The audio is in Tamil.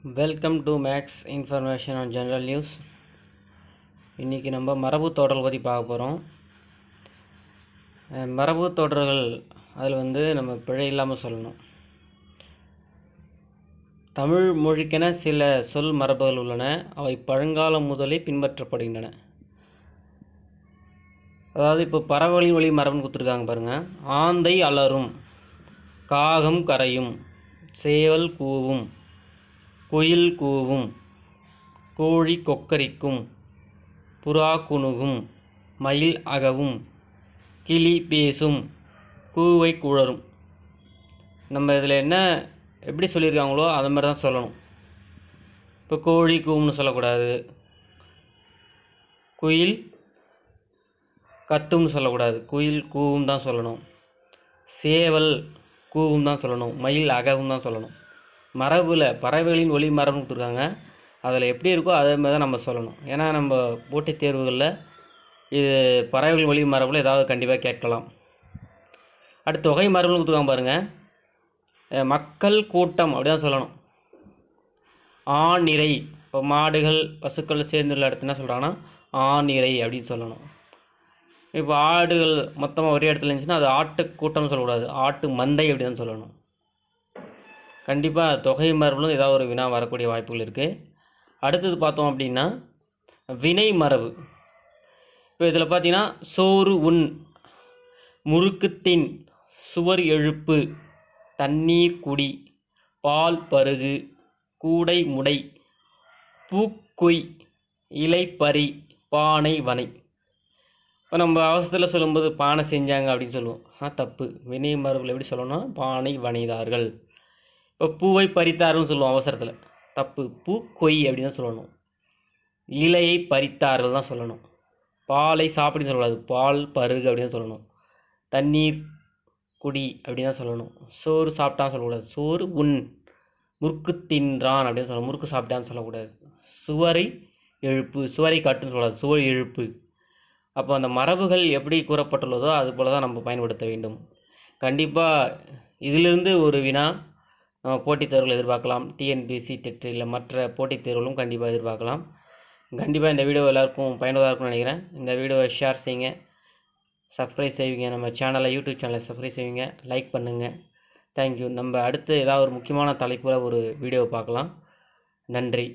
Welcome to Max information on general news. இன்றைக்கி நம்ம மரபு தொடர்கள் பற்றி பார்க்க போகிறோம். மரபு தொடர்கள் அதில் நம்ம பிழை இல்லாமல் சொல்லணும். தமிழ் மொழிக்கென சில சொல் மரபுகள் உள்ளன. அவை பழங்காலம் முதலே பின்பற்றப்படுகின்றன. அதாவது இப்போ பறவைகளின் வழி மரபுன்னு கொடுத்துருக்காங்க பாருங்கள். ஆந்தை அலறும், காகம் கரையும், சேவல் கூவும், குயில் கூவும், கோழி கொக்கரிக்கும், புறா குணுகும், மயில் அகவும், கிளி பேசும், கூவை குழரும். நம்ம இதில் என்ன எப்படி சொல்லியிருக்காங்களோ அது மாதிரி தான் சொல்லணும். இப்போ கோழி கூவும்னு சொல்லக்கூடாது, குயில் கத்தும்னு சொல்லக்கூடாது, குயில் கூவும் தான் சொல்லணும், சேவல் கூவும் தான் சொல்லணும், மயில் அகவும் தான் சொல்லணும். மரபில் பறவைகளின் ஒளி மரபுன்னு கொடுத்துருக்காங்க. அதில் எப்படி இருக்கோ அதே மாதிரி தான் நம்ம சொல்லணும். ஏன்னா நம்ம போட்டித் தேர்வுகளில் இது பறவைகளின் ஒளி மரபில் ஏதாவது கண்டிப்பாக கேட்கலாம். அடுத்து தொகை மரபுன்னு கொடுத்துருக்காங்க பாருங்கள். மக்கள் கூட்டம் அப்படி தான் சொல்லணும். ஆநிறை, இப்போ மாடுகள் பசுக்கள் சேர்ந்துள்ள இடத்துல என்ன சொல்கிறாங்கன்னா ஆநிறை அப்படின்னு சொல்லணும். இப்போ ஆடுகள் மொத்தமாக ஒரே இடத்துல இருந்துச்சுன்னா அது ஆட்டு கூட்டம்னு சொல்லக்கூடாது, ஆட்டு மந்தை அப்படி தான் சொல்லணும். கண்டிப்பாக தொகை மரபுலும் ஏதாவது ஒரு வினா வரக்கூடிய வாய்ப்புகள் இருக்குது. அடுத்தது பார்த்தோம் அப்படின்னா வினை மரபு. இப்போ இதில் பார்த்தீங்கன்னா சோறு உண், முறுக்கு தின், சுவர் எழுப்பு, தண்ணீர் குடி, பால் பருகு, கூடை முடை, பூக்குய், இலை பறி, பானை வனை. இப்போ நம்ம அவசரத்தில் சொல்லும்போது பானை செஞ்சாங்க அப்படின்னு சொல்லுவோம். தப்பு. வினை மரபில் எப்படி சொல்லணும்னா பானை வனைதார்கள். இப்போ பூவை பறித்தார்கள்னு சொல்லுவோம் அவசரத்தில், தப்பு. பூ கொய் அப்படின்னு தான் சொல்லணும். இலையை பறித்தார்கள் தான் சொல்லணும். பாலை சாப்பிடுன்னு சொல்லக்கூடாது, பால் பருகு அப்படின்னு சொல்லணும். தண்ணீர் குடி அப்படின்னு தான் சொல்லணும். சோறு சாப்பிட்டான்னு சொல்லக்கூடாது, சோறு உண். முறுக்கு தின்றான் அப்படின்னு சொல்லணும், முறுக்கு சாப்பிட்டான்னு சொல்லக்கூடாது. சுவரை எழுப்பு, சுவரை காட்டுன்னு சொல்லக்கூடாது, சுவர் எழுப்பு. அப்போ அந்த மரபுகள் எப்படி கூறப்பட்டுள்ளதோ அது போல தான் நம்ம பயன்படுத்த வேண்டும். கண்டிப்பாக இதிலிருந்து ஒரு வினா போட்டித் தேர்வுகள் எதிர்பார்க்கலாம். டிஎன்பிஎஸ்சி டெட் இல்லை மற்ற போட்டித் தேர்வுகளும் கண்டிப்பாக எதிர்பார்க்கலாம். கண்டிப்பாக இந்த வீடியோ எல்லாருக்கும் பயனுள்ளதாக இருக்கும்னு நினைக்கிறேன். இந்த வீடியோவை ஷேர் செய்யுங்க, சப்ஸ்கிரைப் செய்வீங்க, நம்ம சேனலை யூடியூப் சேனலை சப்ஸ்கிரைப் செய்வீங்க, லைக் பண்ணுங்கள். தேங்க்யூ. நம்ம அடுத்து ஏதாவது ஒரு முக்கியமான தலைப்பில் ஒரு வீடியோவை பார்க்கலாம். நன்றி.